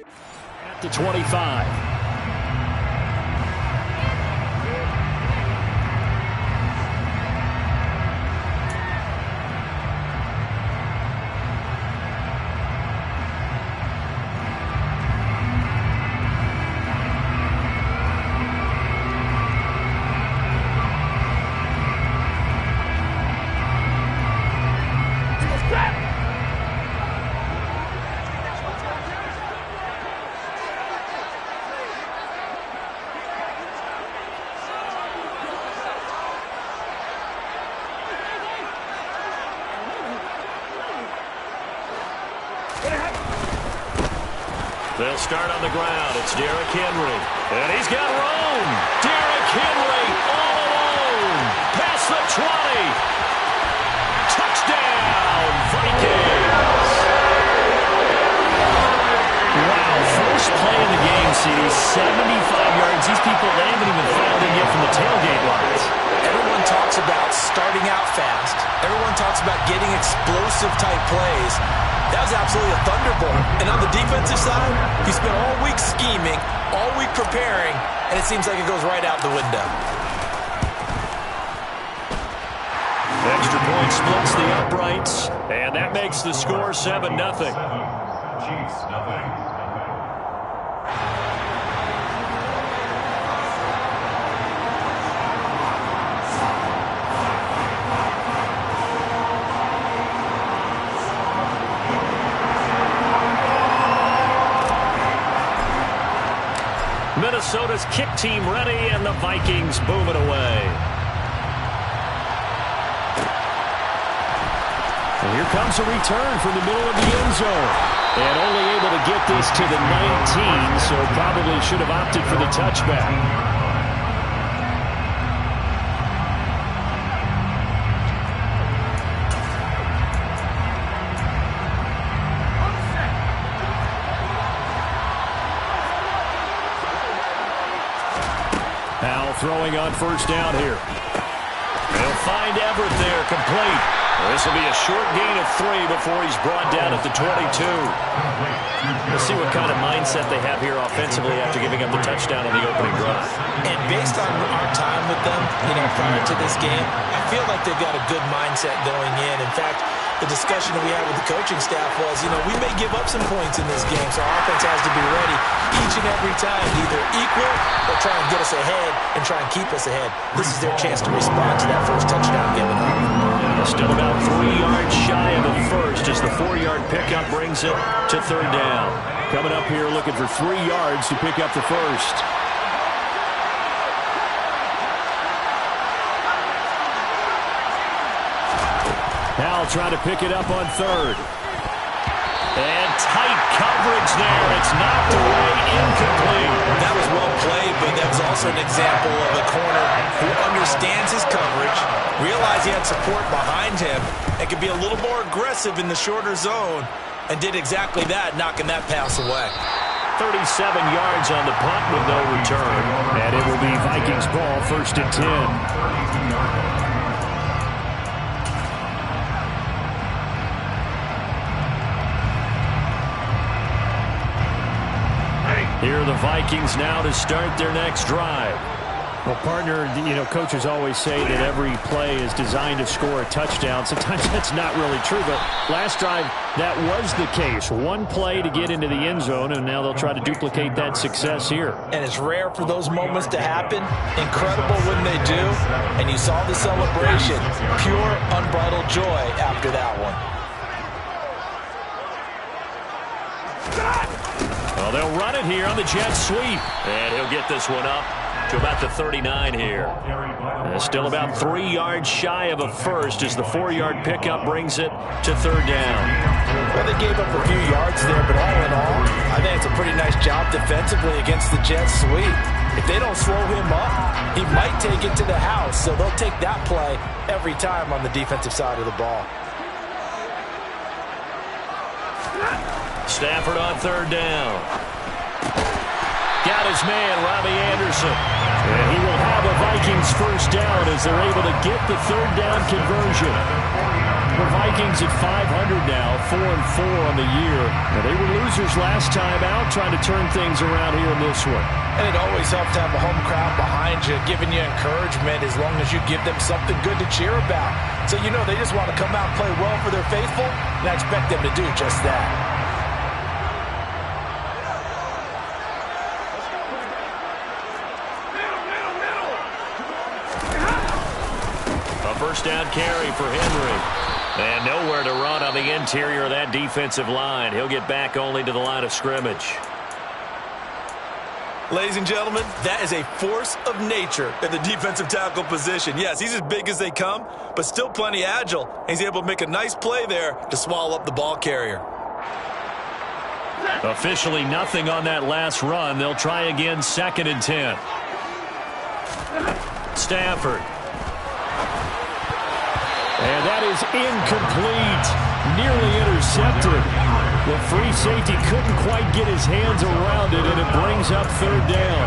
At the 25. They'll start on the ground. It's Derrick Henry. And he's got room. Derrick Henry all alone. Past the 20. Touchdown, Vikings. Wow, first play of the game, CD. 75 yards. These people, they haven't even fouled in yet from the tailgate lines. Everyone talks about starting out fast. Everyone talks about getting explosive-type plays. That was absolutely a thunderbolt. And on the defensive side, he spent all week scheming, all week preparing, and it seems like it goes right out the window. Extra point splits the uprights, and that makes the score 7-0. Chiefs, nothing. Minnesota's kick team ready, and the Vikings boom it away. And here comes a return from the middle of the end zone. And only able to get this to the 19, so probably should have opted for the touchback. Throwing on first down here. They'll find Everett there, complete. This will be a short gain of 3 before he's brought down at the 22. Let's see what kind of mindset they have here offensively after giving up the touchdown on the opening drive. And based on our time with them, prior to this game, I feel like they've got a good mindset going in. In fact, the discussion that we had with the coaching staff was, we may give up some points in this game, so our offense has to be ready each and every time to either equal or try and get us ahead and try and keep us ahead. This is their chance to respond to that first touchdown given up. Still about 3 yards shy of a first as the 4-yard pickup brings it to third down. Coming up here looking for 3 yards to pick up the first. Howell trying to pick it up on third. And tight coverage there. It's knocked away, incomplete. That was well played, but that was also an example of a corner who understands his coverage, realized he had support behind him, and could be a little more aggressive in the shorter zone, and did exactly that, knocking that pass away. 37 yards on the punt with no return. And it will be Vikings ball, 1st and 10. Here are the Vikings now to start their next drive. Well, partner, coaches always say that every play is designed to score a touchdown. Sometimes that's not really true, but last drive, that was the case. One play to get into the end zone, and now they'll try to duplicate that success here. And it's rare for those moments to happen. Incredible when they do. And you saw the celebration. Pure, unbridled joy after that one. Well, they'll run it here on the jet sweep. And he'll get this one up to about the 39 here. And still about 3 yards shy of a first as the 4-yard pickup brings it to third down. Well, they gave up a few yards there, but all in all, I think it's a pretty nice job defensively against the jet sweep. If they don't slow him up, he might take it to the house. So they'll take that play every time on the defensive side of the ball. Stafford on third down. Got his man, Robbie Anderson. And he will have a Vikings first down as they're able to get the third down conversion. The Vikings at 500 now, 4-4 on the year. Now, they were losers last time out, trying to turn things around here in this one. And it always helps to have a home crowd behind you, giving you encouragement as long as you give them something good to cheer about. So you know they just want to come out and play well for their faithful, and I expect them to do just that. A first down carry for Henry. And nowhere to run on the interior of that defensive line. He'll get back only to the line of scrimmage. Ladies and gentlemen, that is a force of nature in the defensive tackle position. Yes, he's as big as they come, but still plenty agile. He's able to make a nice play there to swallow up the ball carrier. Officially nothing on that last run. They'll try again, 2nd and 10. Stafford. And that is incomplete. Nearly intercepted. The free safety couldn't quite get his hands around it, and it brings up 3rd down.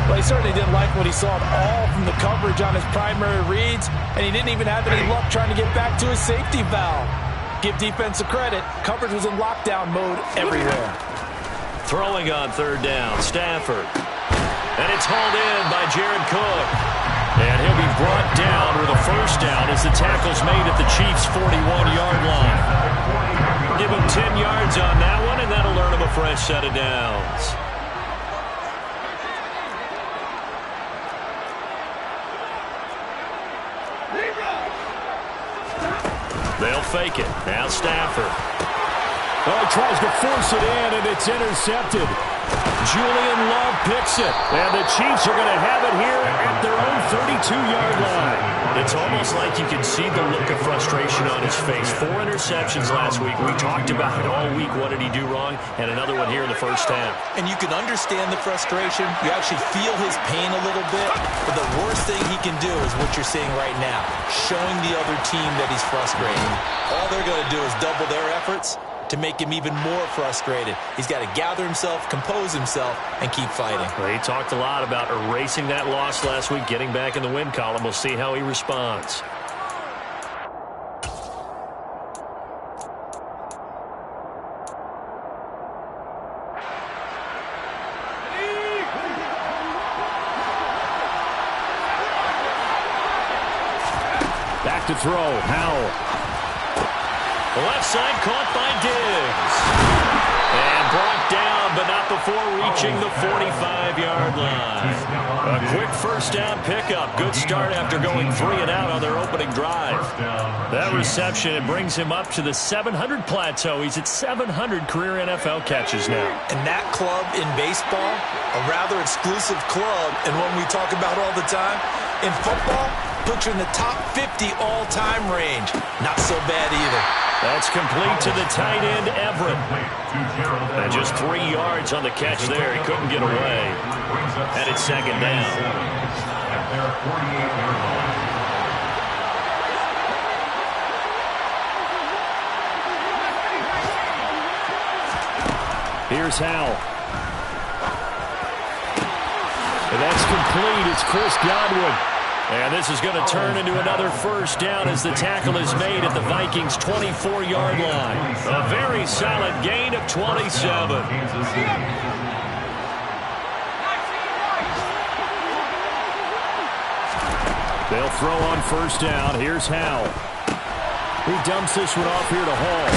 Well, he certainly didn't like what he saw at all from the coverage on his primary reads, and he didn't even have any luck trying to get back to his safety valve. Give defense a credit. Coverage was in lockdown mode everywhere. Throwing on 3rd down, Stafford. And it's hauled in by Jared Cook. And he'll be brought down with a first down as the tackle's made at the Chiefs' 41-yard line. Give him 10 yards on that one, and that'll earn him a fresh set of downs. They'll fake it. Now Stafford. Oh, he tries to force it in, and it's intercepted. Julian Love picks it. And the Chiefs are going to have it here at their own 32-yard line. It's almost like you can see the look of frustration on his face. 4 interceptions last week. We talked about it all week. What did he do wrong? And another one here in the first half. And you can understand the frustration. You actually feel his pain a little bit. But the worst thing he can do is what you're seeing right now, showing the other team that he's frustrated. All they're going to do is double their efforts to make him even more frustrated. He's got to gather himself, compose himself, and keep fighting. Well, he talked a lot about erasing that loss last week, getting back in the win column. We'll see how he responds. Back to throw. Howell. Left side caught by Diggs. And brought down, but not before reaching the 45-yard line. A quick first down pickup. Good start after going 3 and out on their opening drive. That reception, it brings him up to the 700 plateau. He's at 700 career NFL catches now. And that club in baseball, a rather exclusive club, and one we talk about all the time. In football, puts you in the top 50 all-time range. Not so bad either. That's complete to the tight end, Everett. And just 3 yards on the catch there. He couldn't get away. And it's 2nd down. Here's Howell. And that's complete. It's Chris Godwin. And this is going to turn into another first down as the tackle is made at the Vikings' 24-yard line. A very solid gain of 27. They'll throw on first down. Here's Howell. He dumps this one off here to Hall.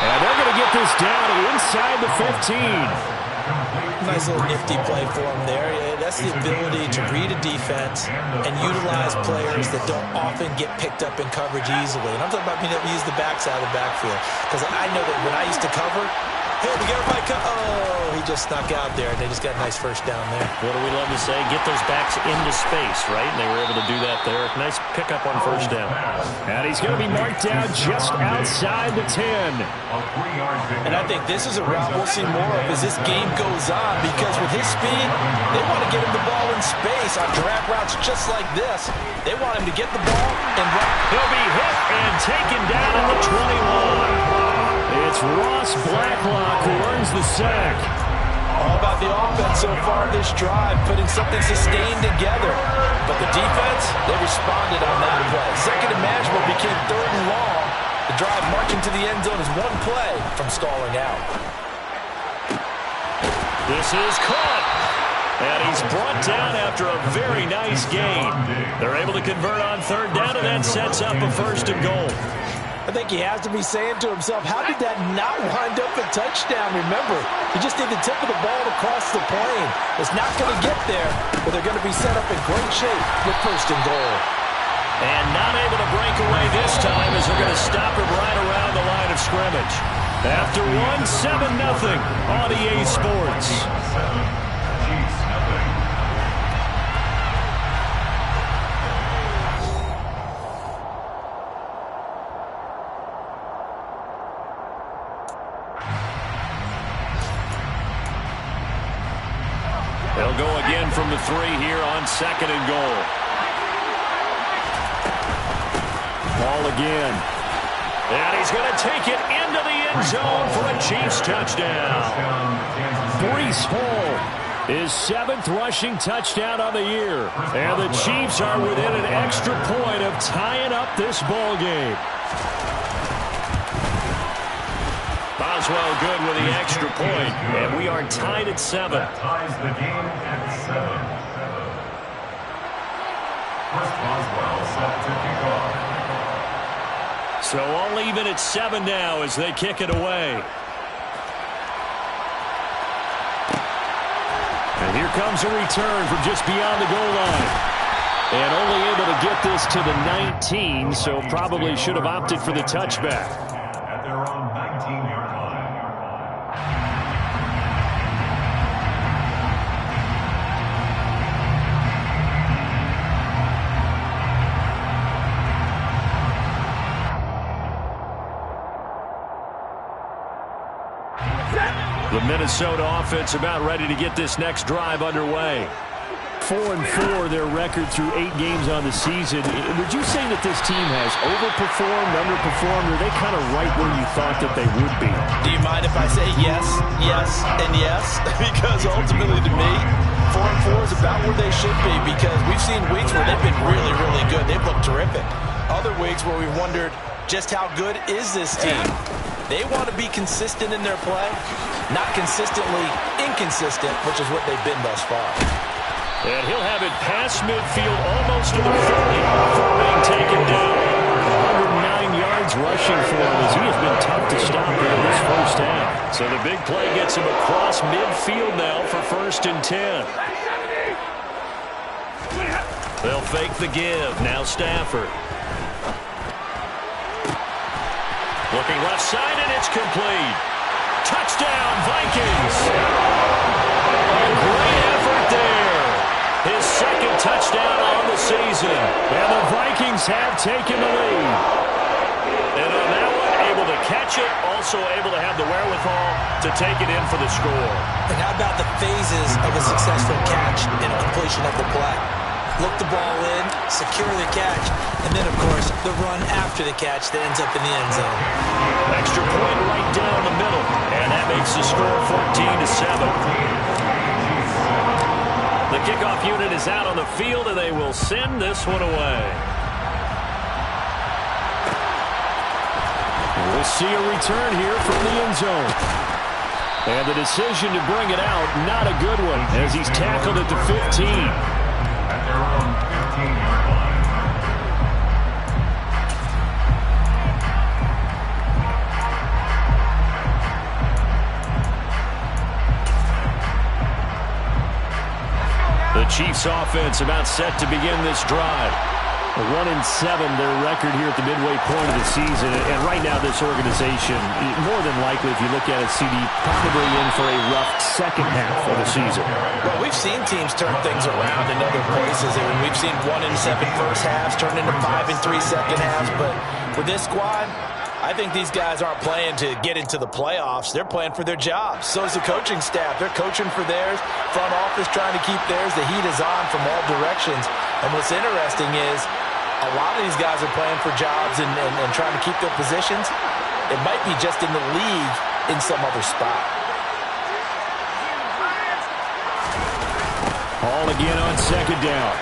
And they're going to get this down inside the 15. Nice little nifty play for him there. That's the ability to read a defense and utilize players that don't often get picked up in coverage easily. And I'm talking about being able to use the backside of the backfield. Because I know that when I used to cover, hey, we got everybody oh, he just snuck out there, and they just got a nice first down there. What do we love to say? Get those backs into space, right? And they were able to do that there. Nice pickup on first down. And he's going to be marked down just outside the 10. And I think this is a route we'll see more of as this game goes on, because with his speed, they want to get him the ball in space on drag routes just like this. They want him to get the ball and run. He'll be hit and taken down at the 21. It's Ross Blacklock who earns the sack. All about the offense so far this drive, putting something sustained together. But the defense, they responded on that play. Second and manageable became third and long. The drive marching to the end zone is one play from stalling out. This is caught. And he's brought down after a very nice gain. They're able to convert on third down, and that sets up a first and goal. I think he has to be saying to himself, how did that not wind up a touchdown? Remember, he just did the tip of the ball across the plane. It's not going to get there, but they're going to be set up in great shape with first and goal. And not able to break away this time as they're going to stop him right around the line of scrimmage. After 7-0 on EA Sports. They'll go again from the 3 here on second and goal. Ball again. And he's going to take it into the end zone for a Chiefs touchdown. Breece Hall, his 7th rushing touchdown on the year. And the Chiefs are within an extra point of tying up this ball game. Boswell good with the extra point, and we are tied at 7. That ties the game at 7. Chris Boswell set to kick off. So all even at 7 now as they kick it away. And here comes a return from just beyond the goal line. And only able to get this to the 19, so probably should have opted for the touchback. At their own 19-yard line. The Minnesota offense about ready to get this next drive underway. 4-4 their record through 8 games on the season. Would you say that this team has overperformed, underperformed, or are they kind of right where you thought that they would be? Do you mind if I say yes, yes, and yes? Because ultimately to me, 4-4 is about where they should be, because we've seen weeks where they've been really, really good. They've looked terrific. Other weeks where we wondered just how good is this team. They want to be consistent in their play, not consistently inconsistent, which is what they've been thus far. And he'll have it past midfield almost to the 40 before being taken down. 109 yards rushing for him as he has been tough to stop here this first half. So the big play gets him across midfield now for first and 10. They'll fake the give. Now Stafford. Looking left side, and it's complete. Touchdown, Vikings. A great effort there. His second touchdown on the season. And the Vikings have taken the lead. And on that one, able to catch it, also able to have the wherewithal to take it in for the score. And how about the phases of a successful catch and completion of the play? Look the ball in, secure the catch, and then, of course, the run after the catch that ends up in the end zone. Extra point right down the middle, and that makes the score 14-7. The kickoff unit is out on the field, and they will send this one away. We'll see a return here from the end zone. And the decision to bring it out, not a good one, as he's tackled at the 15. At their own 15-yard line. The Chiefs offense about set to begin this drive. 1-7 their record here at the midway point of the season. And right now this organization, more than likely if you look at it, CD, probably in for a rough second half of the season. Well, we've seen teams turn things around in other places. I mean, we've seen 1-7 first halves turn into 5-3 second halves. But with this squad, I think these guys aren't playing to get into the playoffs. They're playing for their jobs. So is the coaching staff. They're coaching for theirs. Front office trying to keep theirs. The heat is on from all directions. And what's interesting is a lot of these guys are playing for jobs and trying to keep their positions. It might be just in the league in some other spot. Ball again on second down.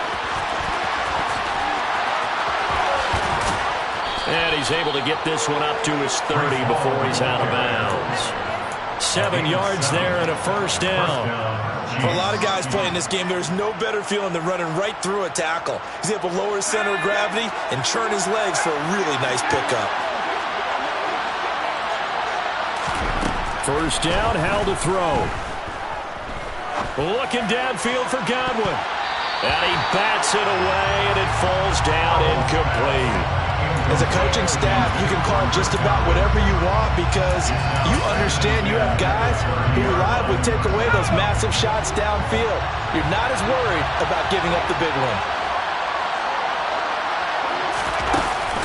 And he's able to get this one up to his 30 before he's out of bounds. 7 yards there and a first down. For a lot of guys playing this game, there's no better feeling than running right through a tackle. He's able to lower his center of gravity and churn his legs for a really nice pickup. First down, Howell to throw. Looking downfield for Godwin. And he bats it away, and it falls down incomplete. As a coaching staff, you can call just about whatever you want because you understand you have guys who reliably take away those massive shots downfield. You're not as worried about giving up the big one.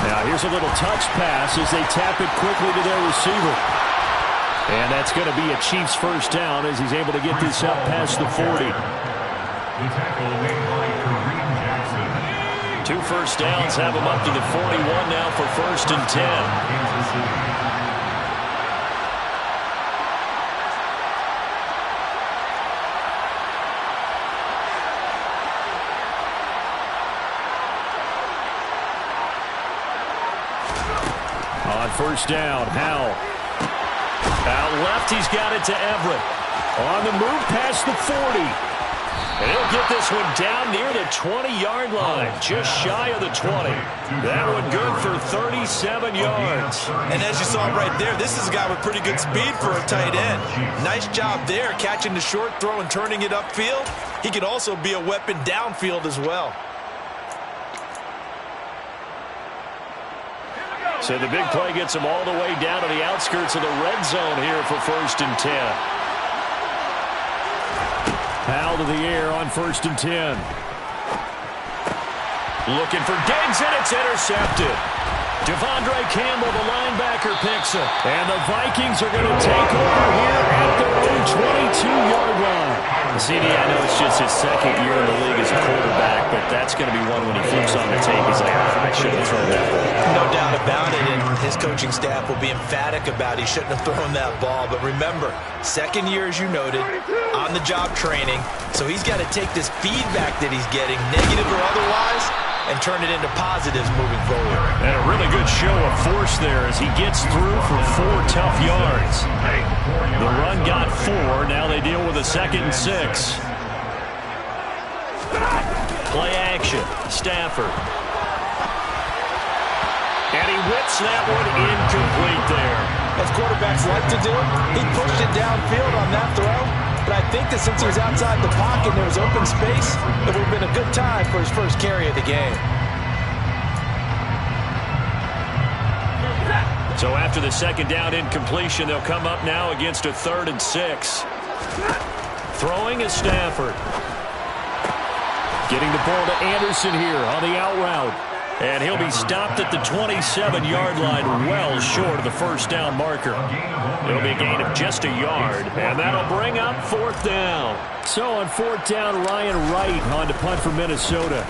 Now here's a little touch pass as they tap it quickly to their receiver. And that's going to be a Chiefs first down as he's able to get this up past the 40. The tackle made by Kareem Jackson. 2 first downs have him up to the 41 now for first and 10. Kansas City. On first down, Howell. Out left, he's got it to Everett. On the move past the 40. And he'll get this one down near the 20-yard line, just shy of the 20. That one good for 37 yards. And as you saw right there, this is a guy with pretty good speed for a tight end. Nice job there, catching the short throw and turning it upfield. He can also be a weapon downfield as well. So the big play gets him all the way down to the outskirts of the red zone here for first and 10. Howell to the air on first and 10. Looking for Diggs, and it's intercepted. Devondre Campbell, the linebacker, picks it. And the Vikings are going to take over here at their own 22-yard line. CD, I know it's just his second year in the league as a quarterback, but that's going to be one when he flips on the tape. He's like, I shouldn't have thrown that ball. No doubt about it, and his coaching staff will be emphatic about he shouldn't have thrown that ball. But remember, second year, as you noted, on-the-job training, so he's got to take this feedback that he's getting, negative or otherwise, and turn it into positives moving forward. And a really good show of force there as he gets through for 4 tough yards. The run got 4. Now they deal with a 2nd and 6. Play action. Stafford. And he whips that one incomplete there. As quarterbacks like to do, he pushed it downfield on that throw. But I think that since he was outside the pocket and there was open space, it would have been a good time for his first carry of the game. So after the 2nd down incompletion, they'll come up now against a 3rd and 6. Throwing is Stafford. Getting the ball to Anderson here on the out route. And he'll be stopped at the 27-yard line, well short of the first down marker. It'll be a gain of just a yard, and that'll bring up 4th down. So on 4th down, Ryan Wright on to punt for Minnesota.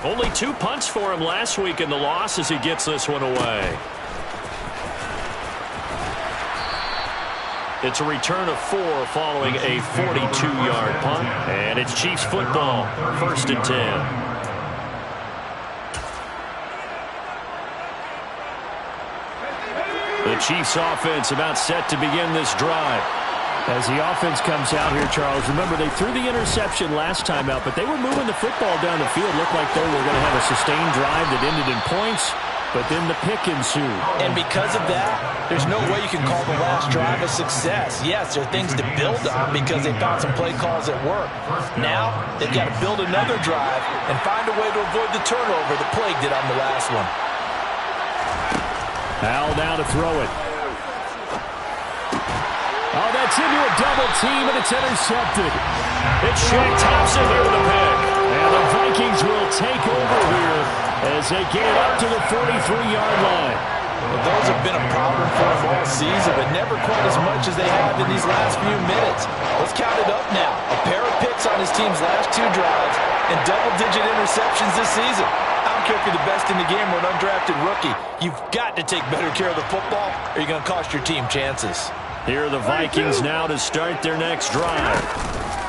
Only 2 punts for him last week in the loss as he gets this one away. It's a return of 4 following a 42-yard punt, and it's Chiefs football, 1st and 10. The Chiefs offense about set to begin this drive. As the offense comes out here, Charles, remember they threw the interception last time out, but they were moving the football down the field. Looked like they were going to have a sustained drive that ended in points, but then the pick ensued. And because of that, there's no way you can call the last drive a success. Yes, there are things to build on because they found some play calls at work. Now, they've got to build another drive and find a way to avoid the turnover that plagued it on the last one. Howell now to throw it. Oh, that's into a double team, and it's intercepted. It's Shaq Thompson here with a pick. And the Vikings will take over here as they get it up to the 43-yard line. Well, those have been a problem for them all season, but never quite as much as they have in these last few minutes. Let's count it up now. A pair of picks on his team's last 2 drives and double-digit interceptions this season. I don't care if you're the best in the game or an undrafted rookie. You've got to take better care of the football or you're going to cost your team chances. Here are the Vikings now to start their next drive.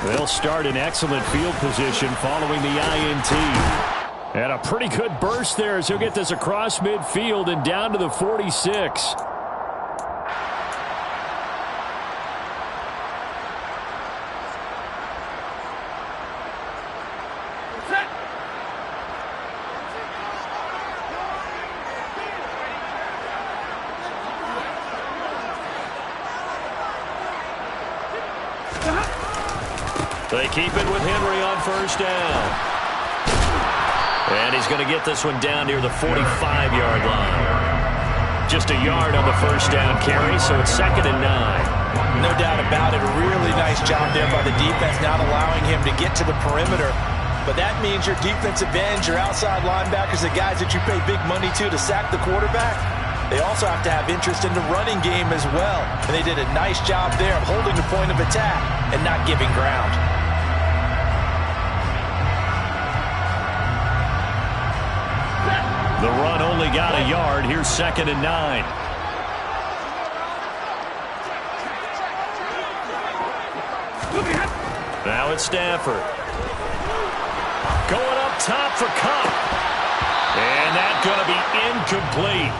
They'll start in excellent field position following the INT. And a pretty good burst there as he'll get this across midfield and down to the 46. They keep it with Henry on first down. And he's going to get this one down near the 45-yard line. Just a yard on the first down carry, so it's 2nd and 9. No doubt about it. A really nice job there by the defense, not allowing him to get to the perimeter. But that means your defensive ends, your outside linebackers, the guys that you pay big money to sack the quarterback, they also have to have interest in the running game as well. And they did a nice job there of holding the point of attack and not giving ground. The run only got a yard. Here's 2nd and 9. Now it's Stafford. Going up top for Cup. And that's going to be incomplete.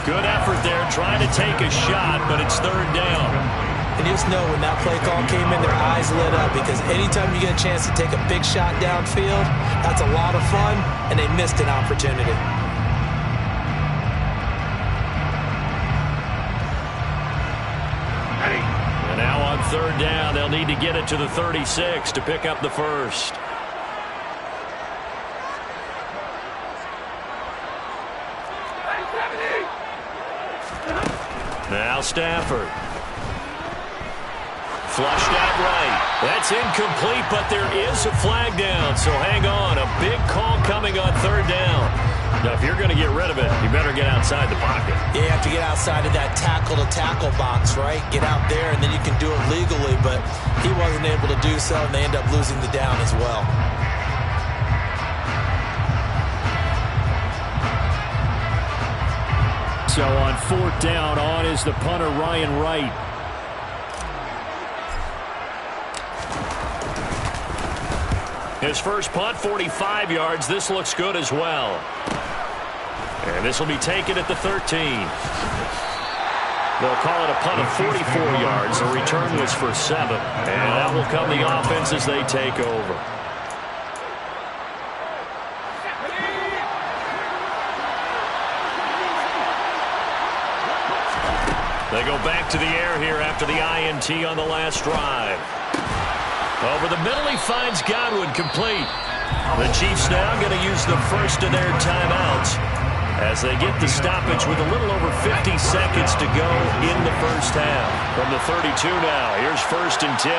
Good effort there trying to take a shot, but it's 3rd down. And you just know when that play call came in, their eyes lit up, because anytime you get a chance to take a big shot downfield, that's a lot of fun, and they missed an opportunity. And now on 3rd down, they'll need to get it to the 36 to pick up the first. Now Stafford. Flushed out right. That's incomplete, but there is a flag down, so hang on. A big call coming on 3rd down. Now, if you're going to get rid of it, you better get outside the pocket. You have to get outside of that tackle-to-tackle box, right? Get out there, and then you can do it legally, but he wasn't able to do so, and they end up losing the down as well. So on 4th down, on is the punter, Ryan Wright. His first punt, 45 yards. This looks good as well. And this will be taken at the 13. They'll call it a punt of 44 yards. The return was for 7. And that will come the offense as they take over. They go back to the air here after the INT on the last drive. Over the middle, he finds Godwin complete. The Chiefs now going to use the first of their timeouts as they get the stoppage with a little over 50 seconds to go in the first half. From the 32 now, here's 1st and 10.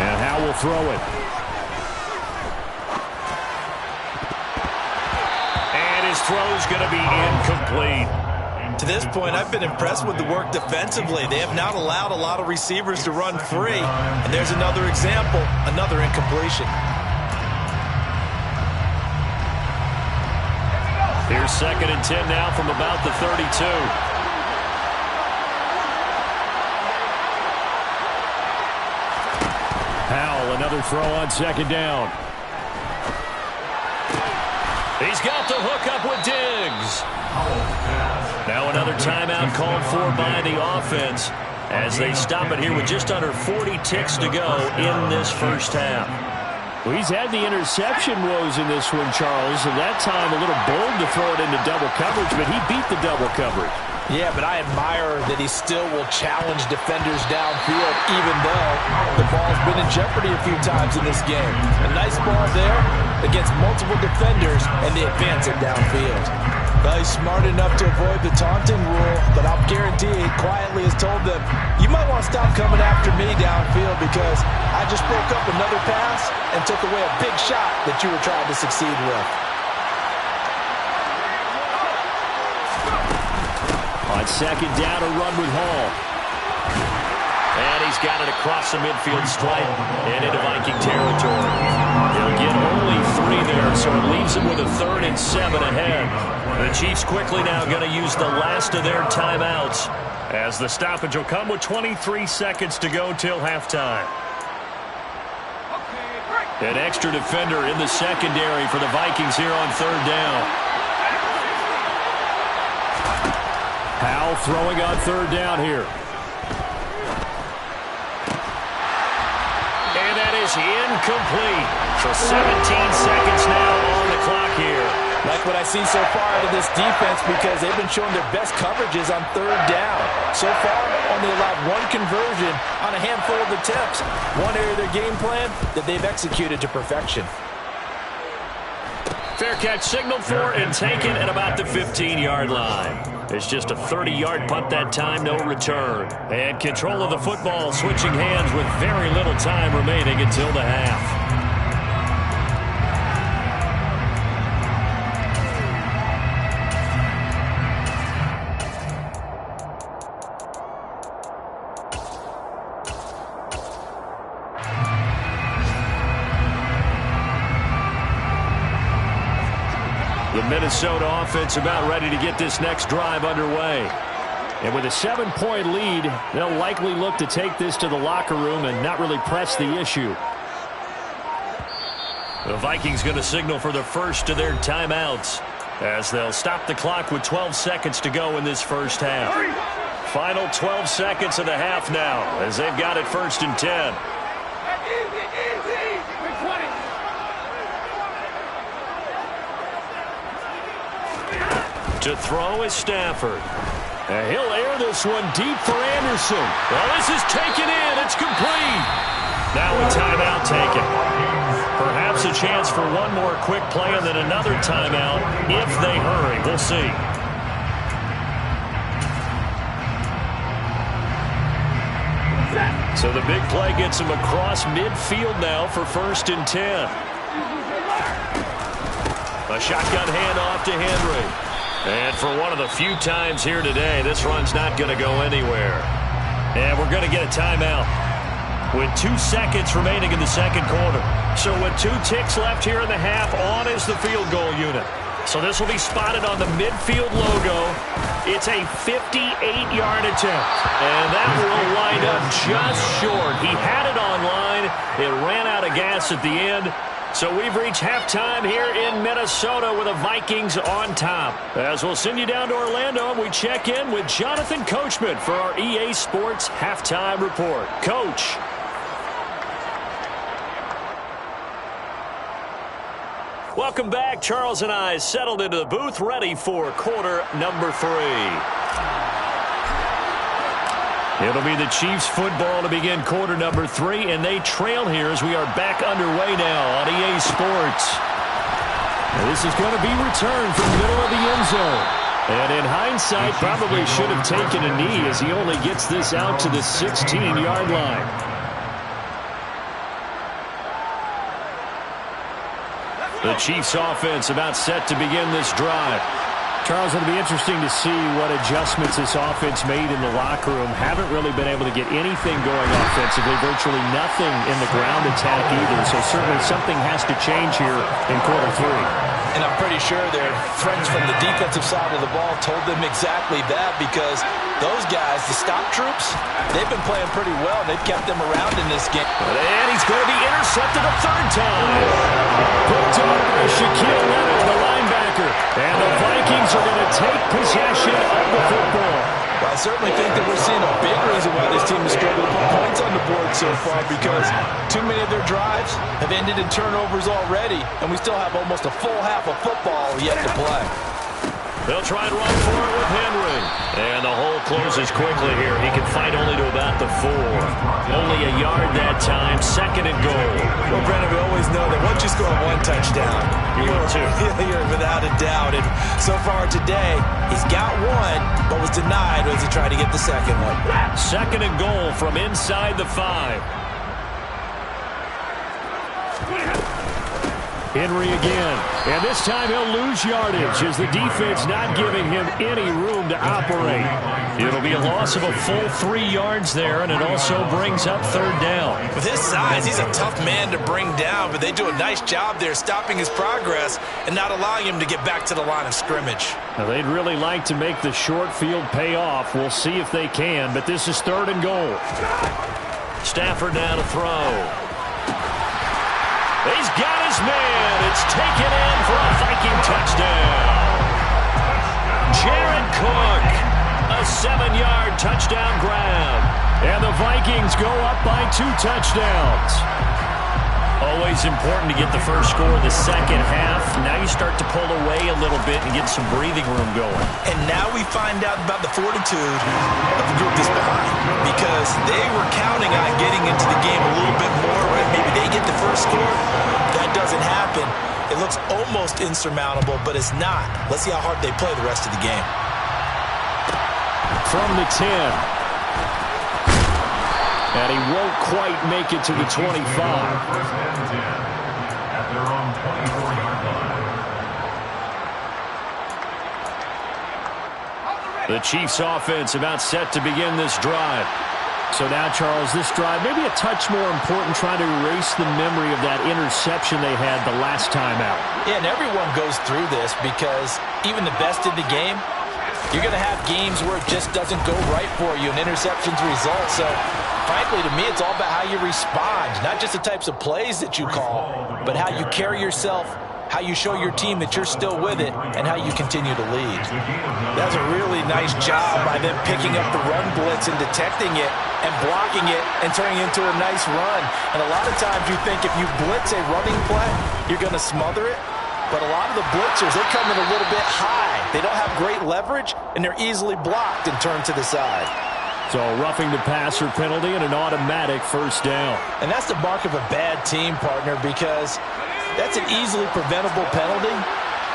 And Howe will throw it. His throw's going to be incomplete. To this point, I've been impressed with the work defensively. They have not allowed a lot of receivers to run free. And there's another example, another incompletion. Here's 2nd and 10 now from about the 32. Howell, another throw on 2nd down. He's got the hook up with Diggs. Now another timeout called for by the offense as they stop it here with just under 40 ticks to go in this first half. Well, he's had the interception woes in this one, Charles, and that time a little bold to throw it into double coverage, but he beat the double coverage. Yeah, but I admire that he still will challenge defenders downfield, even though the ball's been in jeopardy a few times in this game. A nice ball there against multiple defenders, and they advance it downfield. Well, he's smart enough to avoid the taunting rule, but I'll guarantee he quietly has told them, you might want to stop coming after me downfield because I just broke up another pass and took away a big shot that you were trying to succeed with. On 2nd down, a run with Hall. And he's got it across the midfield stripe and into Viking territory. He'll get only 3 there, so it leaves him with a 3rd and 7 ahead. The Chiefs quickly now going to use the last of their timeouts, as the stoppage will come with 23 seconds to go till halftime. An extra defender in the secondary for the Vikings here on 3rd down. Powell throwing on 3rd down here. And that is incomplete. So 17 seconds now on the clock here. Like what I see so far out of this defense, because they've been showing their best coverages on 3rd down. So far, only allowed 1 conversion on a handful of attempts. One area of their game plan that they've executed to perfection. Fair catch signaled for and taken at about the 15-yard line. It's just a 30-yard punt that time, no return. And control of the football switching hands with very little time remaining until the half. The Minnesota offense about ready to get this next drive underway. And with a 7-point lead, they'll likely look to take this to the locker room and not really press the issue. The Vikings going to signal for the first of their timeouts, as they'll stop the clock with 12 seconds to go in this first half. Final 12 seconds of the half now, as they've got it 1st and 10. To throw is Stafford. And he'll air this one deep for Anderson. Well, this is taken in. It's complete. Now a timeout taken. Perhaps a chance for one more quick play and then another timeout if they hurry. We'll see. So the big play gets him across midfield now for 1st and 10. A shotgun handoff to Henry. And for one of the few times here today, this run's not going to go anywhere. And we're going to get a timeout with 2 seconds remaining in the second quarter. So with 2 ticks left here in the half, on is the field goal unit. So this will be spotted on the midfield logo. It's a 58-yard attempt. And that will wind up just short. He had it on line. It ran out of gas at the end. So we've reached halftime here in Minnesota with the Vikings on top. As we'll send you down to Orlando, and we check in with Jonathan Coachman for our EA Sports Halftime Report. Coach. Welcome back. Charles and I settled into the booth, ready for quarter number 3. It'll be the Chiefs football to begin quarter number 3, and they trail here as we are back underway now on EA Sports. This is going to be returned from the middle of the end zone. And in hindsight, probably should have taken a knee as he only gets this out to the 16-yard line. The Chiefs offense about set to begin this drive. Charles, it'll be interesting to see what adjustments this offense made in the locker room. Haven't really been able to get anything going offensively, virtually nothing in the ground attack either. So certainly something has to change here in quarter 3. And I'm pretty sure their friends from the defensive side of the ball told them exactly that, because those guys, the stop troops, they've been playing pretty well. They've kept them around in this game. And he's going to be intercepted a 3rd time. Picked up by Shaquille Leonard, the linebacker. And the Vikings are going to take possession of the football. Well, I certainly think that we're seeing a big reason why this team has struggled to put points on the board so far, because too many of their drives have ended in turnovers already, and we still have almost a full half of football yet to play. They'll try and run for it with Henry. And the hole closes quickly here. He can fight only to about the 4. Only a yard that time. 2nd and goal. Well, Brandon, we always know that once you score 1 touchdown, you're without a doubt. And so far today, he's got 1, but was denied as he tried to get the 2nd one. 2nd and goal from inside the 5. Henry again. And this time he'll lose yardage as the defense not giving him any room to operate. It'll be a loss of a full 3 yards there, and it also brings up 3rd down. With his size, he's a tough man to bring down, but they do a nice job there stopping his progress and not allowing him to get back to the line of scrimmage. Now, they'd really like to make the short field pay off. We'll see if they can, but this is 3rd and goal. Stafford now to throw. He's got his man. It's taken in for a Viking touchdown. Jared Cook, a 7-yard touchdown grab. And the Vikings go up by 2 touchdowns. Always important to get the first score of the second half. Now you start to pull away a little bit and get some breathing room going. And now we find out about the fortitude of the group that's behind, because they were counting on getting into the game a little bit more, right? Maybe they get the first score. That doesn't happen. It looks almost insurmountable, but it's not. Let's see how hard they play the rest of the game. From the 10. And he won't quite make it to the 25. At their own 24-yard line. The Chiefs offense about set to begin this drive. So now, Charles, this drive maybe a touch more important, trying to erase the memory of that interception they had the last time out. Yeah, and everyone goes through this because even the best in the game, you're going to have games where it just doesn't go right for you, and interceptions result. So, frankly, to me, it's all about how you respond, not just the types of plays that you call, but how you carry yourself, how you show your team that you're still with it, and how you continue to lead. That's a really nice job by them picking up the run blitz and detecting it and blocking it and turning it into a nice run. And a lot of times you think if you blitz a running play, you're going to smother it. But a lot of the blitzers, they come in a little bit high. They don't have great leverage, and they're easily blocked and turned to the side. So roughing the passer penalty and an automatic first down. And that's the mark of a bad team, partner, because that's an easily preventable penalty,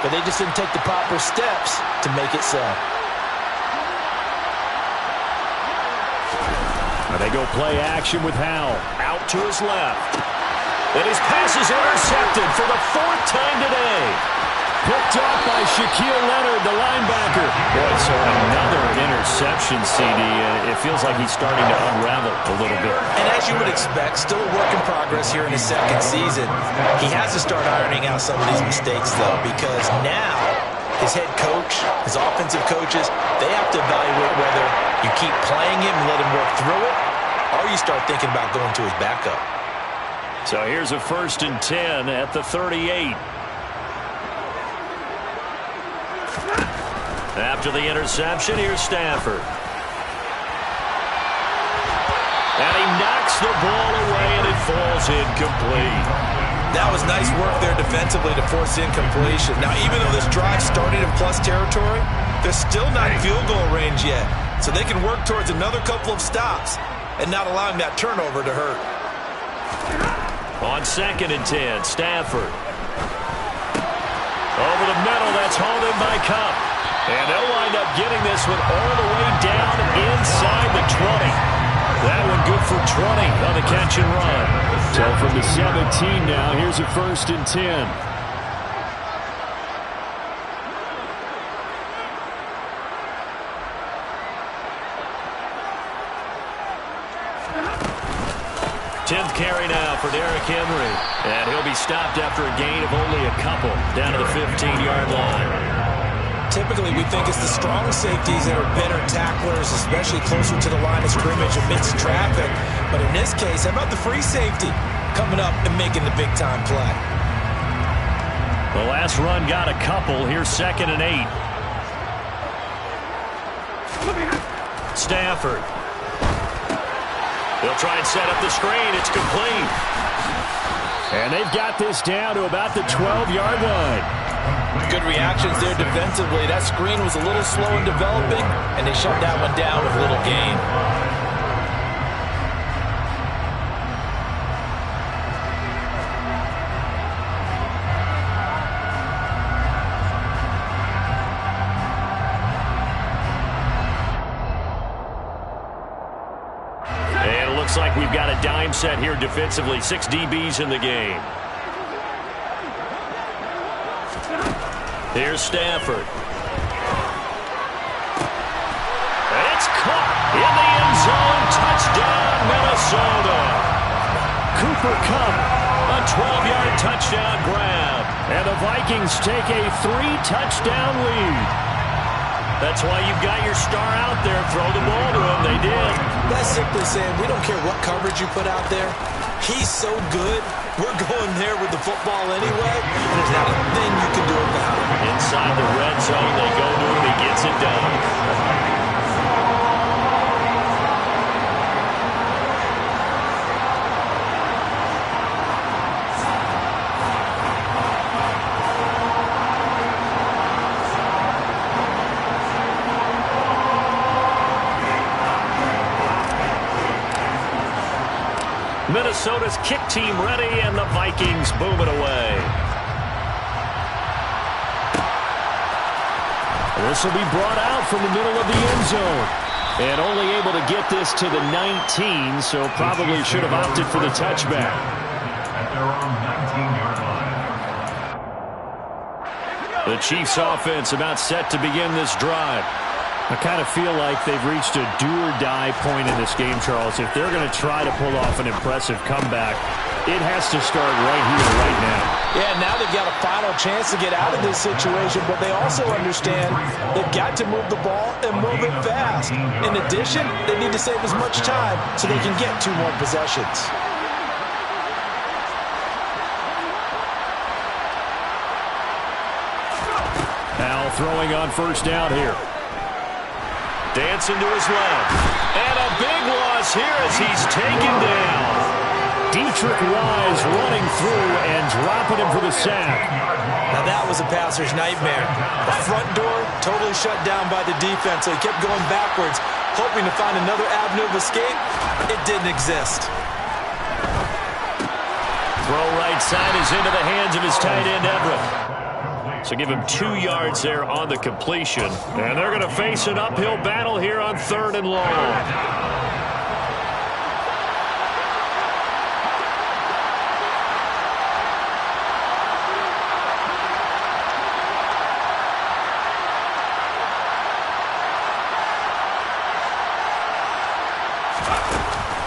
but they just didn't take the proper steps to make it so. Now they go play action with Howell. Out to his left. And his pass is intercepted for the 4th time today. Picked off by Shaquille Leonard, the linebacker. Boy, so another interception, CD. It feels like he's starting to unravel a little bit. And as you would expect, still a work in progress here in his 2nd season. He has to start ironing out some of these mistakes, though, because now his head coach, his offensive coaches, they have to evaluate whether you keep playing him and let him work through it, or you start thinking about going to his backup. So here's a 1st and 10 at the 38. After the interception, here's Stafford. And he knocks the ball away, and it falls incomplete. That was nice work there defensively to force incompletion. Now, even though this drive started in plus territory, they're still not in field goal range yet. So they can work towards another couple of stops and not allowing that turnover to hurt. On 2nd and 10, Stafford. Over the middle, that's hauled in by Cup. And they'll wind up getting this one all the way down inside the 20. That one good for 20 on the catch and run. So from the 17 now, here's a 1st and 10. 10th carry now for Derrick Henry. And he'll be stopped after a gain of only a couple down to the 15-yard line. Typically, we think it's the strong safeties that are better tacklers, especially closer to the line of scrimmage amidst traffic. But in this case, how about the free safety coming up and making the big-time play? The last run got a couple. Here's 2nd and 8. Stafford. They'll try and set up the screen. It's complete. And they've got this down to about the 12-yard line. Good reactions there defensively. That screen was a little slow in developing, and they shut that one down with little gain. And it looks like we've got a dime set here defensively. 6 DBs in the game. Here's Stafford. It's caught in the end zone. Touchdown, Minnesota. Cooper Kupp, A 12-yard touchdown grab. and the Vikings take a 3-touchdown lead. That's why you've got your star out there. Throw the ball to him. They did. That's simply saying we don't care what coverage you put out there. He's so good. We're going there with the football anyway. And there's not a thing you can do about it. Inside the red zone, they go to him. He gets it done. Minnesota's kick team ready, and the Vikings boom it away. This will be brought out from the middle of the end zone. And only able to get this to the 19, so probably should have opted for the touchback. At their own 19-yard line. The Chiefs offense about set to begin this drive. I kind of feel like they've reached a do-or-die point in this game, Charles. If they're going to try to pull off an impressive comeback, it has to start right here, right now. Yeah, now they've got a final chance to get out of this situation, but they also understand they've got to move the ball and move it fast. In addition, they need to save as much time so they can get 2 more possessions. Now throwing on first down here. Dancing to his left. And a big loss here as he's taken down. Dietrich Wise running through and dropping him for the sack. Now that was a passer's nightmare. The front door totally shut down by the defense, so he kept going backwards, hoping to find another avenue of escape. It didn't exist. Throw right side is into the hands of his tight end, Everett. So give him 2 yards there on the completion. And they're going to face an uphill battle here on 3rd and long.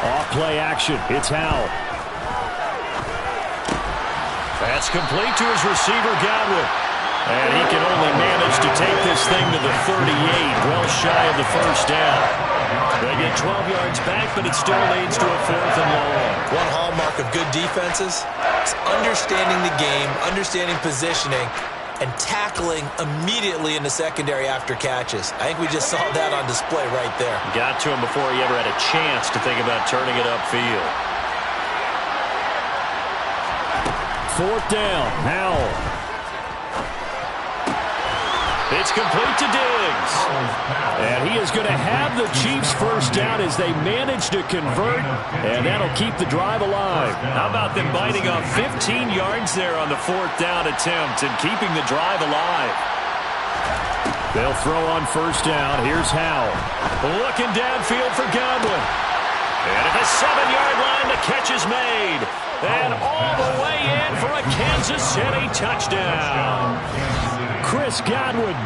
Off-play action. It's Howell. That's complete to his receiver, Godwin. And he can only manage to take this thing to the 38, well shy of the first down. They get 12 yards back, but it still leads to a 4th and long. One hallmark of good defenses is understanding the game, understanding positioning, and tackling immediately in the secondary after catches. I think we just saw that on display right there. Got to him before he ever had a chance to think about turning it upfield. 4th down. Howell. It's complete to Diggs. And he is going to have the Chiefs first down as they manage to convert, and that'll keep the drive alive. How about them biting off 15 yards there on the 4th down attempt and keeping the drive alive? They'll throw on first down. Here's Howell. Looking downfield for Godwin. And at the 7-yard line, the catch is made. And all the way in for a Kansas City touchdown. Chris Godwin.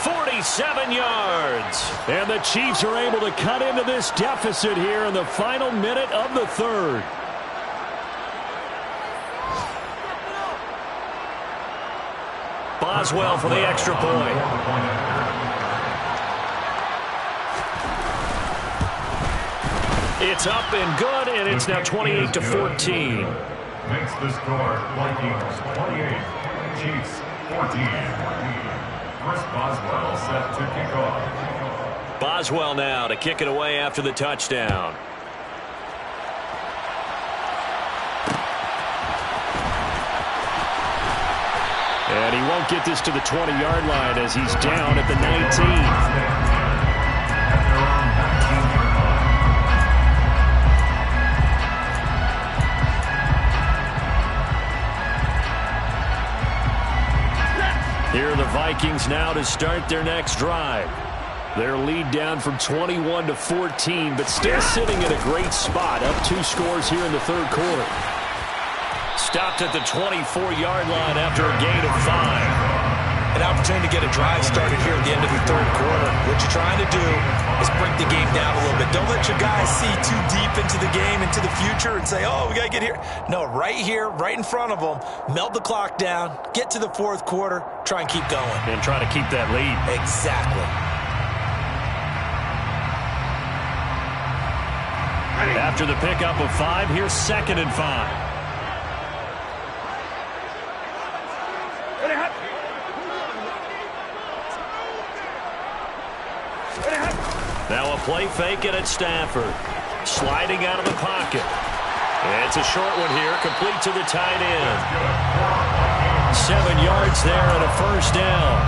47 yards. And the Chiefs are able to cut into this deficit here in the final minute of the 3rd. Boswell for the extra point. It's up and good, and it's now 28-14. Makes the score Vikings 28, Chiefs 14. Chris Boswell set to kick off. Boswell now to kick it away after the touchdown. And he won't get this to the 20-yard line as he's down at the 19. Here are the Vikings now to start their next drive. Their lead down from 21-14, but still sitting in a great spot. Up 2 scores here in the 3rd quarter. Stopped at the 24-yard line after a gain of 5. An opportunity to get a drive started here at the end of the third quarter. What you're trying to do is break the game down a little bit. Don't let your guys see too deep into the game, into the future, and say, oh, we got to get here. No, right here, right in front of them, melt the clock down, get to the fourth quarter, try and keep going. And try to keep that lead. Exactly. After the pickup of 5, here's 2nd and 5. Now a play fake it at Stafford. Sliding out of the pocket. It's a short one here, complete to the tight end. 7 yards there and a first down.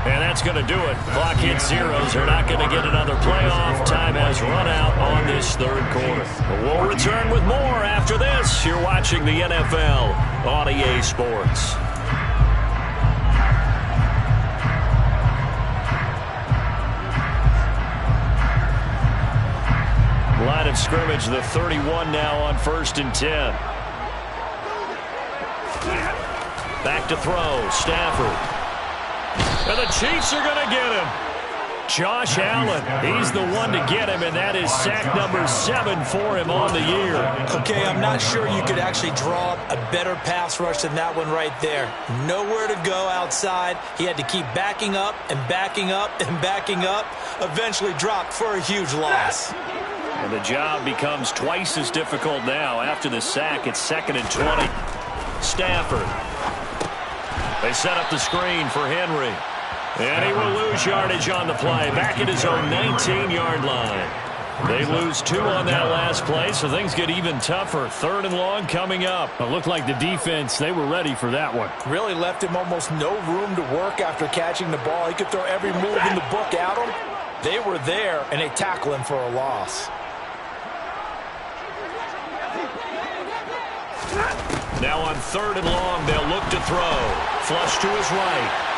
And that's going to do it. Clock hits zeros. They're not going to get another playoff. Time has run out on this third quarter. We'll return with more after this. You're watching the NFL on EA Sports. Line of scrimmage, the 31 now on 1st and 10. Back to throw. Stafford. And the Chiefs are going to get him. Josh Allen, he's the one to get him, and that is sack number 7 for him on the year. Okay, I'm not sure you could actually draw up a better pass rush than that one right there. Nowhere to go outside. He had to keep backing up and backing up and backing up. Eventually dropped for a huge loss. And the job becomes twice as difficult now. After the sack, it's 2nd and 20. Stafford. They set up the screen for Henry. And he will lose yardage on the play. Back at his own 19-yard line. They lose 2 on that last play, so things get even tougher. 3rd and long coming up. It looked like the defense, they were ready for that one. Really left him almost no room to work after catching the ball. He could throw every move in the book at him. They were there, and they tackle him for a loss. Now on 3rd and long, they'll look to throw. Flush to his right.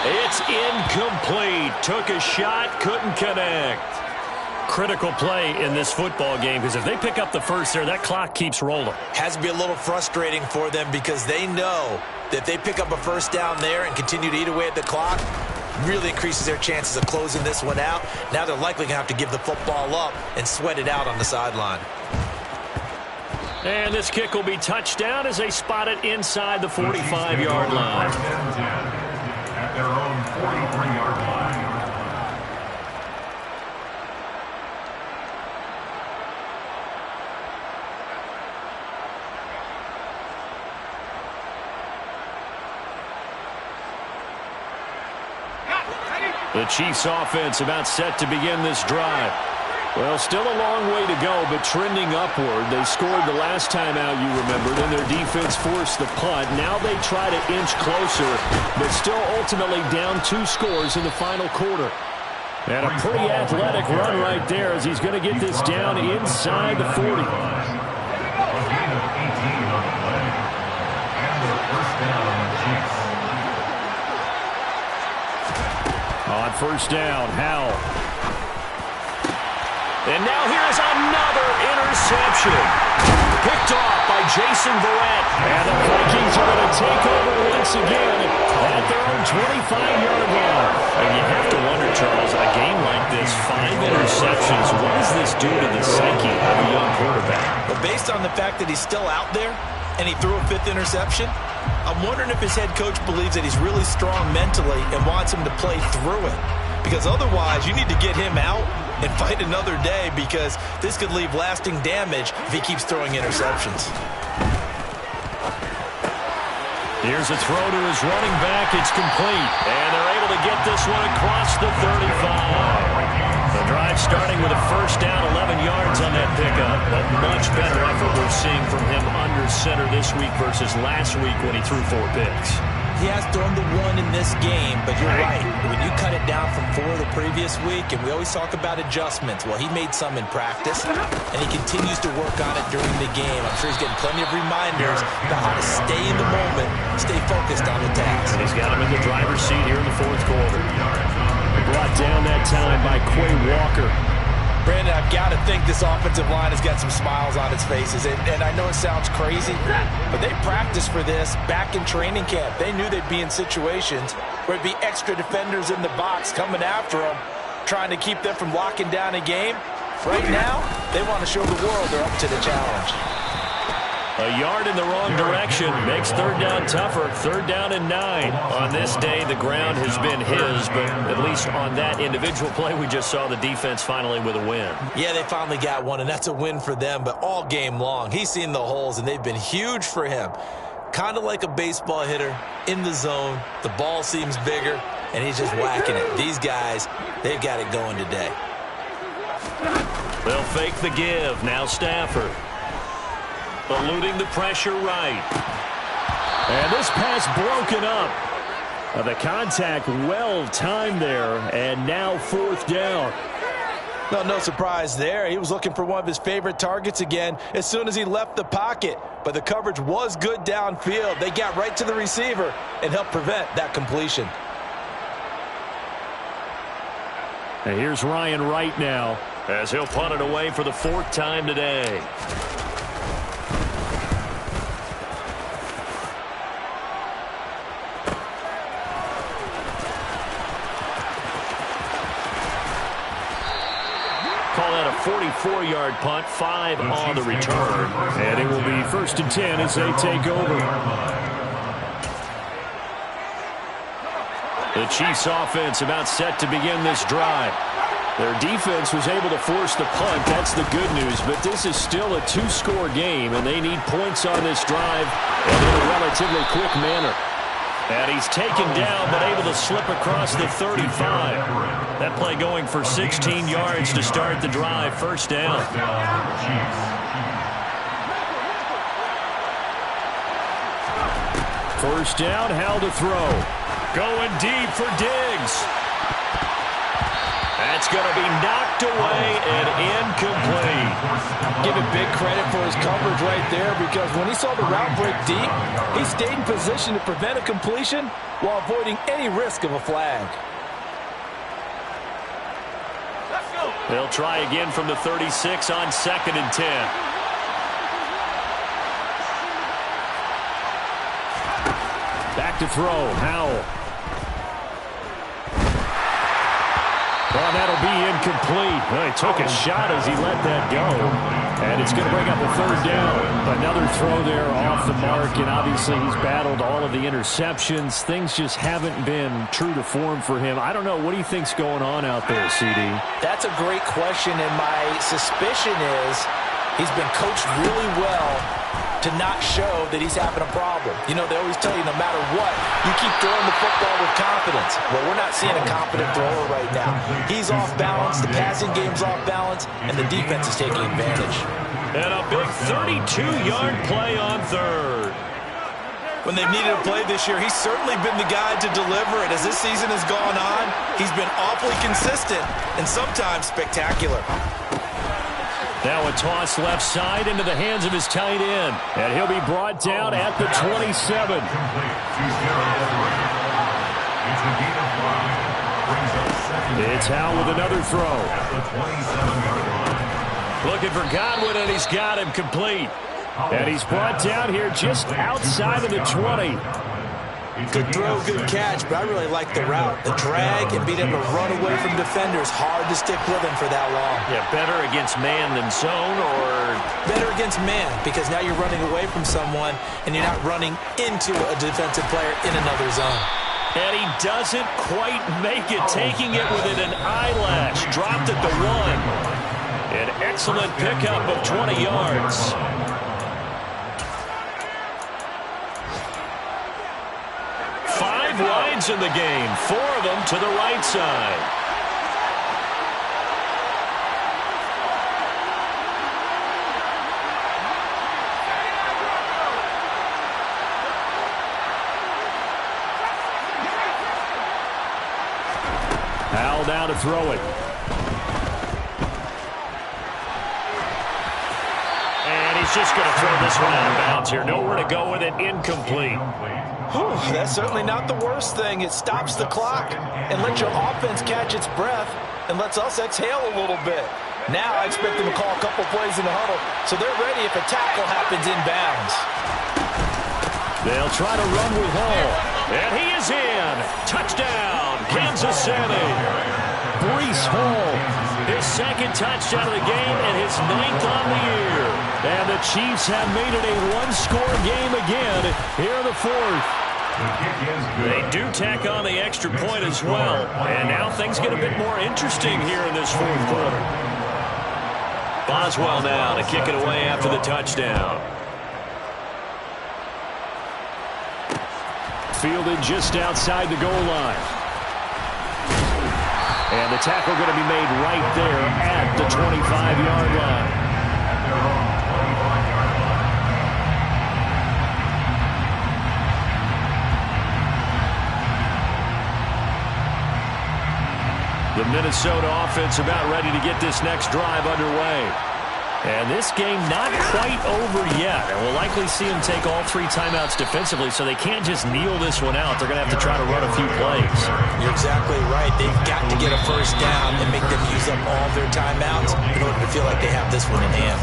It's incomplete. Took a shot, couldn't connect. Critical play in this football game, because if they pick up the first there, that clock keeps rolling. Has to be a little frustrating for them because they know that if they pick up a first down there and continue to eat away at the clock, really increases their chances of closing this one out. Now they're likely going to have to give the football up and sweat it out on the sideline. And this kick will be touchdown as they spot it inside the 45-yard line. At their own 43-yard line. The Chiefs offense about set to begin this drive. Well, still a long way to go, but trending upward. They scored the last time out, you remember. Then their defense forced the punt. Now they try to inch closer, but still ultimately down 2 scores in the final quarter. And a pretty athletic run right there as he's going to get this down inside the 40. A gain of 18 on the play. And their first down on the Chiefs. On first down, Howell. And now here's another interception. Picked off by Jason Verrett. And the Vikings are going to take over once again at their own 25-yard line. And you have to wonder, Charles, a game like this, 5 interceptions, what does this do to the psyche of a young quarterback? But based on the fact that he's still out there and he threw a 5th interception, I'm wondering if his head coach believes that he's really strong mentally and wants him to play through it. Because otherwise, you need to get him out and fight another day, because this could leave lasting damage if he keeps throwing interceptions. Here's a throw to his running back. It's complete. And they're able to get this one across the 35. The drive starting with a first down, 11 yards on that pickup. A much better effort we're seeing from him under center this week versus last week when he threw 4 picks. He has thrown the 1 in this game, but you're right. When you cut it down from 4 the previous week, and we always talk about adjustments, well, he made some in practice, and he continues to work on it during the game. I'm sure he's getting plenty of reminders about how to stay in the moment, stay focused on the task. And he's got him in the driver's seat here in the 4th quarter. Brought down that time by Quay Walker. Brandon, I've got to think this offensive line has got some smiles on its faces. And I know it sounds crazy, but they practiced for this back in training camp. They knew they'd be in situations where it'd be extra defenders in the box coming after them, trying to keep them from locking down a game. Right now, they want to show the world they're up to the challenge. A yard in the wrong direction makes third down tougher. Third down and 9. On this day, the ground has been his, but at least on that individual play, we just saw the defense finally with a win. Yeah, they finally got one, and that's a win for them, but all game long, he's seen the holes, and they've been huge for him. Kind of like a baseball hitter in the zone. The ball seems bigger, and he's just whacking it. These guys, they've got it going today. They'll fake the give. Now Stafford. Eluding the pressure right. And this pass broken up. The contact well timed there, and now fourth down. No surprise there. He was looking for one of his favorite targets again as soon as he left the pocket. But the coverage was good downfield. They got right to the receiver and helped prevent that completion. And here's Ryan Wright now, as he'll punt it away for the 4th time today. Call that a 44-yard punt, 5 on the return. And it will be 1st and 10 as they take over. The Chiefs offense about set to begin this drive. Their defense was able to force the punt. That's the good news. But this is still a 2-score game, and they need points on this drive and in a relatively quick manner. And he's taken down, but able to slip across the 35. That play going for 16 yards to start the drive. First down. First down, how to throw. Going deep for Diggs. That's going to be knocked away and incomplete. Give him big credit for his coverage right there, because when he saw the route break deep, he stayed in position to prevent a completion while avoiding any risk of a flag. They'll try again from the 36 on 2nd and 10. Back to throw, Howell. Well, that'll be incomplete. Well, he took a shot as he let that go. And it's going to bring up a 3rd down. Another throw there off the mark, and obviously he's battled all of the interceptions. Things just haven't been true to form for him. I don't know. What do you think's going on out there, CD? That's a great question, and my suspicion is he's been coached really well to not show that he's having a problem. You know, they always tell you no matter what, you keep throwing the football with confidence. Well, we're not seeing a confident thrower right now. He's off balance, the passing game's off balance, and the defense is taking advantage. And a big 32-yard play on 3rd. When they've needed a play this year, he's certainly been the guy to deliver it. As this season has gone on, he's been awfully consistent and sometimes spectacular. Now a toss left side into the hands of his tight end. And he'll be brought down at the 27. It's Howell with another throw. Looking for Godwin, and he's got him complete. And he's brought down here just outside of the 20. Good throw, good catch, but I really like the route. The drag and being able to run away from defenders. Hard to stick with him for that long. Yeah, better against man than zone, or? Better against man, because now you're running away from someone and you're not running into a defensive player in another zone. And he doesn't quite make it, taking it within an eyelash. Dropped at the 1. An excellent pickup of 20 yards. Wides in the game, 4 of them to the right side. Howell down to throw it. And he's just going to throw this one out of bounds here. Nowhere to go with it, incomplete. That's certainly not the worst thing. It stops the clock and lets your offense catch its breath and lets us exhale a little bit. Now I expect them to call a couple plays in the huddle so they're ready if a tackle happens inbounds. They'll try to run with Hall. And he is in. Touchdown, Kansas City. Breece Hall. His second touchdown of the game and his 9th on the year. And the Chiefs have made it a one-score game again here in the 4th. They do tack on the extra point as well. And now things get a bit more interesting here in this 4th quarter. Boswell now to kick it away after the touchdown. Fielded just outside the goal line. And the tackle going to be made right there at the 25-yard line. The Minnesota offense about ready to get this next drive underway. And this game not quite over yet. And we'll likely see them take all 3 timeouts defensively, so they can't just kneel this one out. They're going to have to try to run a few plays. You're exactly right. They've got to get a first down and make them use up all their timeouts in order to feel like they have this one in hand.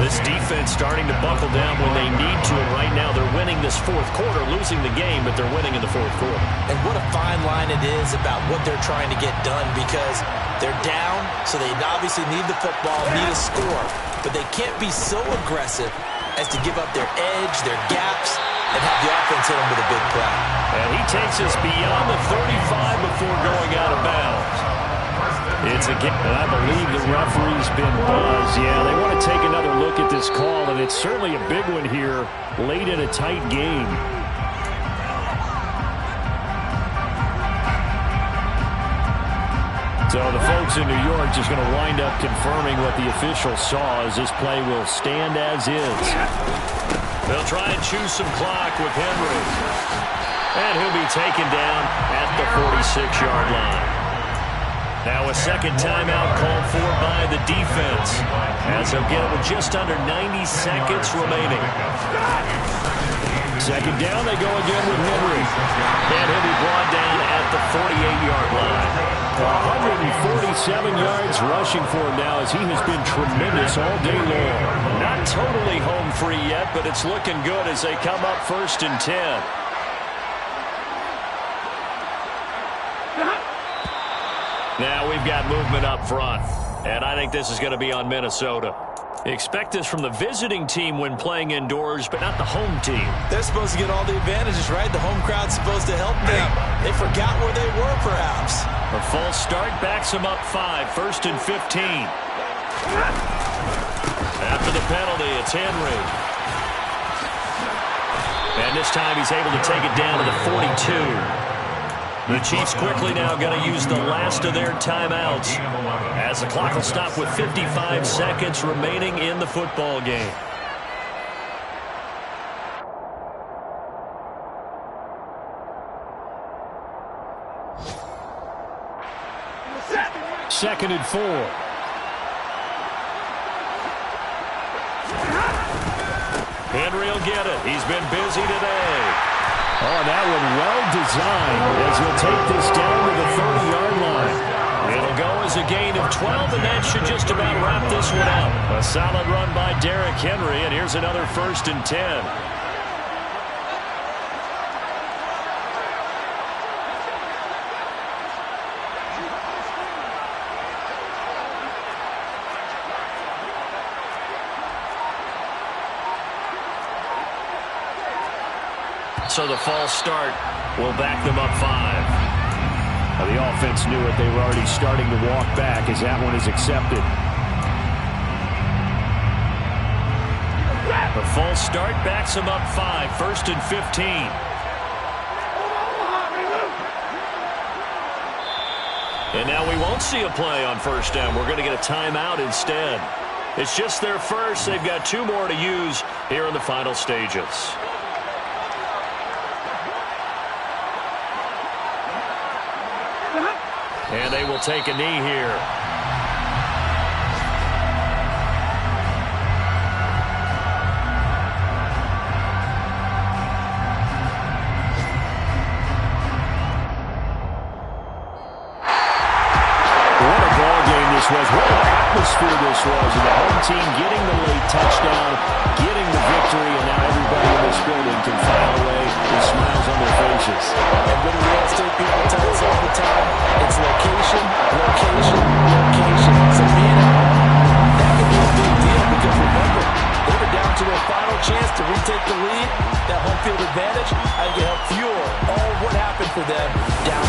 This defense starting to buckle down when they need to, and right now they're winning this 4th quarter, losing the game, but they're winning in the 4th quarter. And what a fine line it is about what they're trying to get done, because they're down, so they obviously need the football, need a score, but they can't be so aggressive as to give up their edge, their gaps, and have the offense hit them with a big play. And he takes us beyond the 35 before going out of bounds. It's a game, and I believe the referee's been buzzed. Yeah, they want to take another look at this call, and it's certainly a big one here late in a tight game. So the folks in New York just going to wind up confirming what the officials saw, as this play will stand as is. They'll try and choose some clock with Henry. And he'll be taken down at the 46-yard line. Now a second timeout called for by the defense, as they'll get it with just under 90 seconds remaining. Second down, they go again with Henry. And he'll be brought down at the 48-yard line. 147 yards rushing for him now, as he has been tremendous all day long. Not totally home free yet, but it's looking good as they come up 1st and 10. Now we've got movement up front, and I think this is going to be on Minnesota. Expect this from the visiting team when playing indoors, but not the home team. They're supposed to get all the advantages, right? The home crowd's supposed to help them. They forgot where they were, perhaps. A false start backs them up 5, 1st and 15. After the penalty, it's Henry. And this time he's able to take it down to the 42. The Chiefs quickly now going to use the last of their timeouts, as the clock will stop with 55 seconds remaining in the football game. Second and 4. Henry will get it. He's been busy today. Oh, that one well designed, as he'll take this down to the 30-yard line. It'll go as a gain of 12, and that should just about wrap this one up. A solid run by Derrick Henry, and here's another 1st and 10. So the false start will back them up 5. Now, the offense knew it. They were already starting to walk back, as that one is accepted. The false start backs them up 5, 1st and 15. And now we won't see a play on 1st down. We're going to get a timeout instead. It's just their first. They've got 2 more to use here in the final stages. And they will take a knee here. this was. What an atmosphere this was. And the home team getting the late touchdown, getting the victory, and now everybody in this building can file away with smiles on their faces. And what do real estate people tell us all the time? It's location, location, location. So being at home, that can be a big deal because remember, they were down to their final chance to retake the lead. That home field advantage, I think it helped fuel all what happened for them down